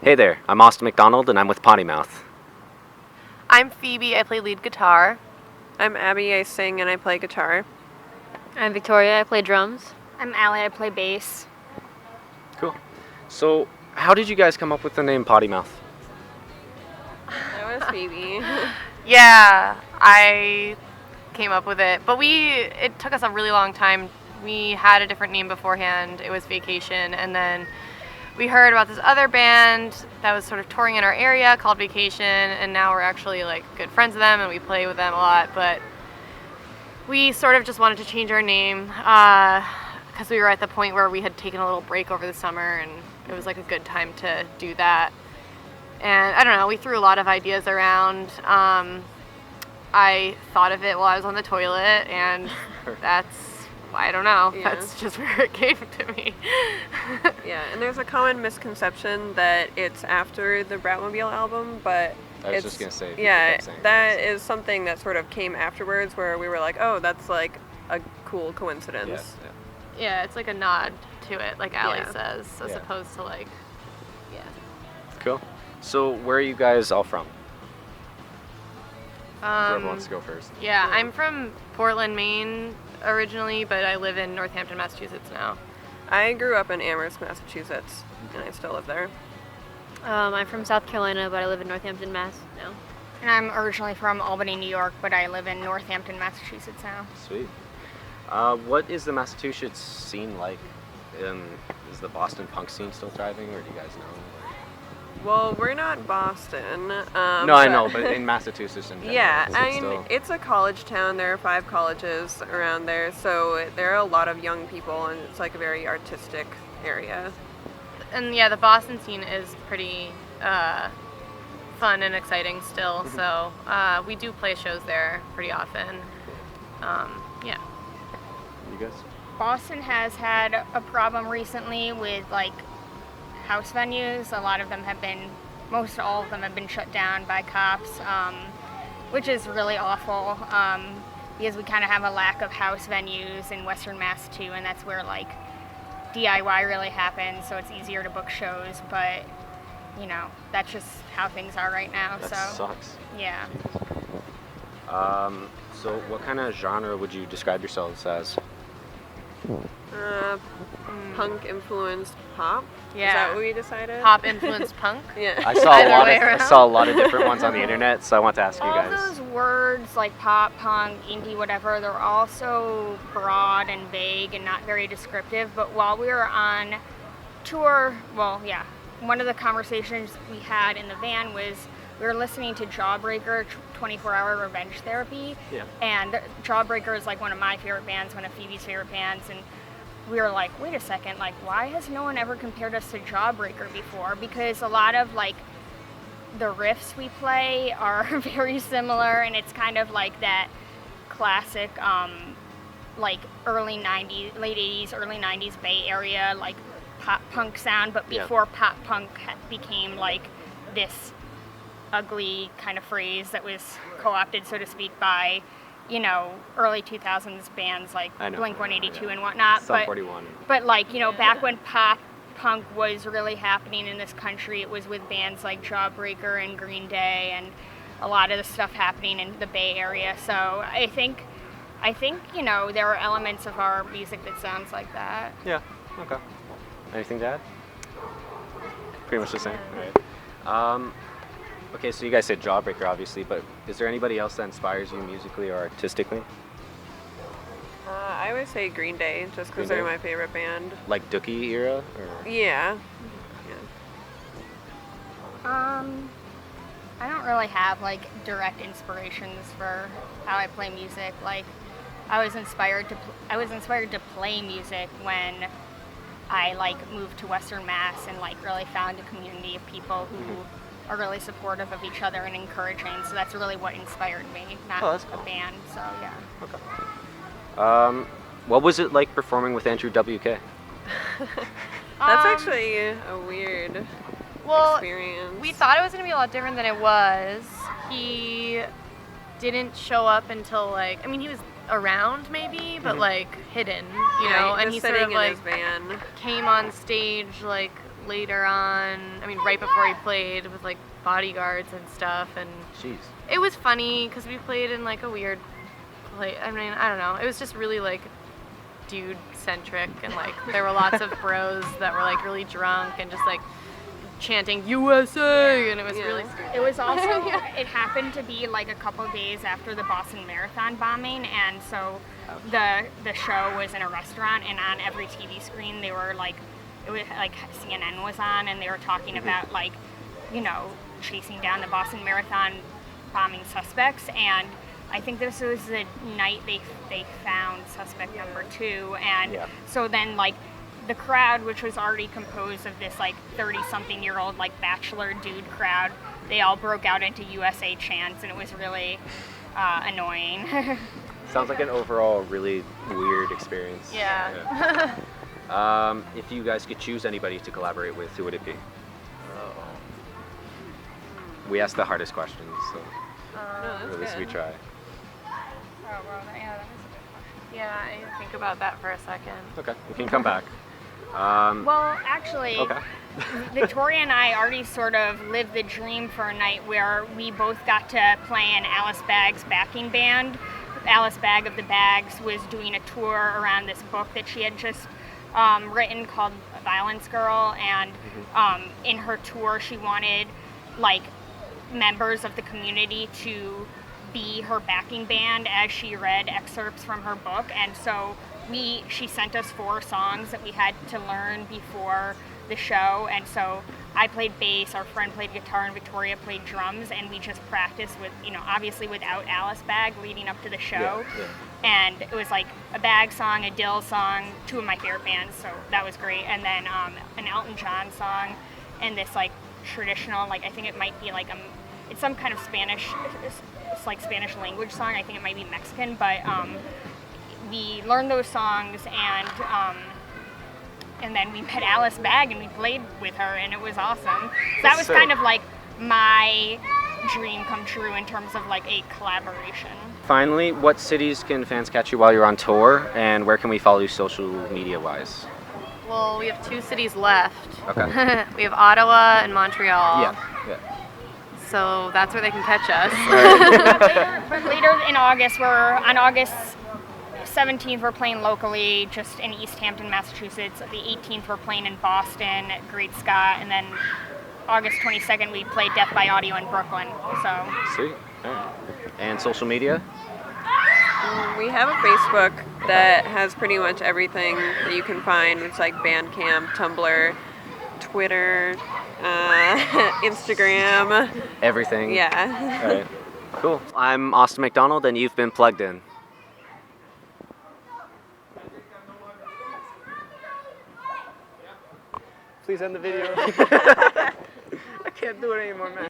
Hey there, I'm Austin McDonald and I'm with Potty Mouth. I'm Phoebe, I play lead guitar. I'm Abby, I sing and I play guitar. I'm Victoria, I play drums. I'm Allie, I play bass. Cool. So, how did you guys come up with the name Potty Mouth? That was Phoebe. Yeah, I came up with it, but it took us a really long time. We had a different name beforehand. It was Vacation, and then we heard about this other band that was sort of touring in our area called Vacation, and now we're actually like good friends with them and we play with them a lot, but we sort of just wanted to change our name because we were at the point where we had taken a little break over the summer and it was like a good time to do that. And I don't know, we threw a lot of ideas around. I thought of it while I was on the toilet, and I don't know, that's just where it came to me. Yeah, and there's a common misconception that it's after the Bratmobile album, but I was just going to say. Yeah, that is something that sort of came afterwards where we were like, oh, that's like a cool coincidence. Yeah, it's like a nod to it, like Allie says, as Yeah. opposed to like, Cool. So, where are you guys all from? Whoever Um, wants to go first. yeah, I'm from Portland, Maine originally, but I live in Northampton, Massachusetts now. I grew up in Amherst, Massachusetts, and I still live there. I'm from South Carolina, but I live in Northampton, Mass. now. And I'm originally from Albany, New York, but I live in Northampton, Massachusetts now. Sweet. What is the Massachusetts scene like? Is the Boston punk scene still thriving, or do you guys know? Well, we're not Boston. No, I know, but in Massachusetts in general. Yeah, is it I mean, still... it's a college town. There are 5 colleges around there, so there are a lot of young people, and it's like a very artistic area. And yeah, the Boston scene is pretty fun and exciting still, so we do play shows there pretty often. Yeah. You guys? Boston has had a problem recently with like house venues. Most all of them have been shut down by cops, which is really awful because we kind of have a lack of house venues in Western Mass too, and that's where like DIY really happens, so it's easier to book shows, but you know, that's just how things are right now. That so sucks. yeah. So what kind of genre would you describe yourselves as? Punk influenced pop. Yeah. Is that what we decided? Pop influenced punk. Yeah. I saw a lot of different ones on the internet, so I want to ask you All guys. those words like pop, punk, indie, whatever, they're all so broad and vague and not very descriptive. But while we were on tour, one of the conversations we had in the van was we were listening to Jawbreaker, 24-Hour Revenge Therapy. Yeah. And Jawbreaker is like one of my favorite bands, one of Phoebe's favorite bands. And we were like, wait a second, like, why has no one ever compared us to Jawbreaker before? Because a lot of, like, the riffs we play are very similar, and it's kind of like that classic, like, late 80s, early 90s Bay Area, like, pop-punk sound, but before pop-punk became, like, this ugly kind of phrase that was co-opted, so to speak, by early 2000s bands like Blink-182 and whatnot. Sum 41. But like, back when pop punk was really happening in this country, it was with bands like Jawbreaker and Green Day and a lot of the stuff happening in the Bay Area. So I think there are elements of our music that sounds like that. Yeah. Okay. Anything to add? Pretty much the same. All right. Okay, so you guys said Jawbreaker, obviously, but is there anybody else that inspires you musically or artistically? I would say Green Day, just because they're my favorite band. Like Dookie era? Or? Yeah. I don't really have like direct inspirations for how I play music. Like, I was inspired to play music when I like moved to Western Mass and like really found a community of people who are really supportive of each other and encouraging. So that's really what inspired me, not a band. So yeah. Okay. What was it like performing with Andrew WK? That's actually a weird experience. We thought it was going to be a lot different than it was. He didn't show up until he was around maybe, but Mhm. like hidden, you Yeah, know. And just he sort sitting of in like his van. came on stage like later on. I mean, right before he played with like bodyguards and stuff, and Jeez. it was funny because we played in like a weird play. I mean, I don't know. It was just really like dude centric, and like there were lots of bros that were like really drunk and just like chanting USA, and it was Yeah. really stupid. It was also, it happened to be like a couple days after the Boston Marathon bombing, and so the show was in a restaurant, and on every TV screen they were like, it was like CNN was on, and they were talking about like, you know, chasing down the Boston Marathon bombing suspects, and I think this was the night they found suspect number 2, and Yeah. so then like the crowd, which was already composed of this like 30-something-year-old like bachelor dude crowd, they all broke out into USA chants, and it was really annoying. Sounds like an overall really weird experience. Yeah. If you guys could choose anybody to collaborate with, who would it be? We asked the hardest questions, so No, at that's least we good. try. Oh, well, yeah, that was a good question. Yeah, I didn't think about that for a second. Okay, we can come back. Well, actually, Okay. Victoria and I already sort of lived the dream for a night where we both got to play in Alice Bag's backing band. Alice Bag of the Bags was doing a tour around this book that she had just written called Violence Girl, and in her tour she wanted like members of the community to be her backing band as she read excerpts from her book, and so she sent us 4 songs that we had to learn before the show, and so I played bass, our friend played guitar, and Victoria played drums, and we just practiced with, you know, obviously without Alice Bag leading up to the show. Yeah. And it was like a Bag song, a Dill song, 2 of my favorite bands, so that was great, and then an Elton John song, and this like traditional, like I think it might be like it's some kind of Spanish, it's like Spanish language song. I think it might be Mexican, but we learned those songs, and then we met Alice Bag and we played with her, and it was awesome. So that was Sick. kind of like my dream come true in terms of like a collaboration. Finally, what cities can fans catch you while you're on tour, and where can we follow you social media wise? Well, we have 2 cities left. Okay. We have Ottawa and Montreal. Yeah. So that's where they can catch us. But later in August, on August 17th, we're playing locally just in East Hampton, Massachusetts. The 18th, we're playing in Boston at Great Scott. And then August 22nd, we play Death by Audio in Brooklyn. So Sweet. All right. And social media? We have a Facebook that has pretty much everything that you can find. It's like Bandcamp, Tumblr, Twitter, Instagram. Everything? Yeah. All right. Cool. I'm Austin McDonald, and you've been plugged in. Please end the video. I can't do it anymore, man.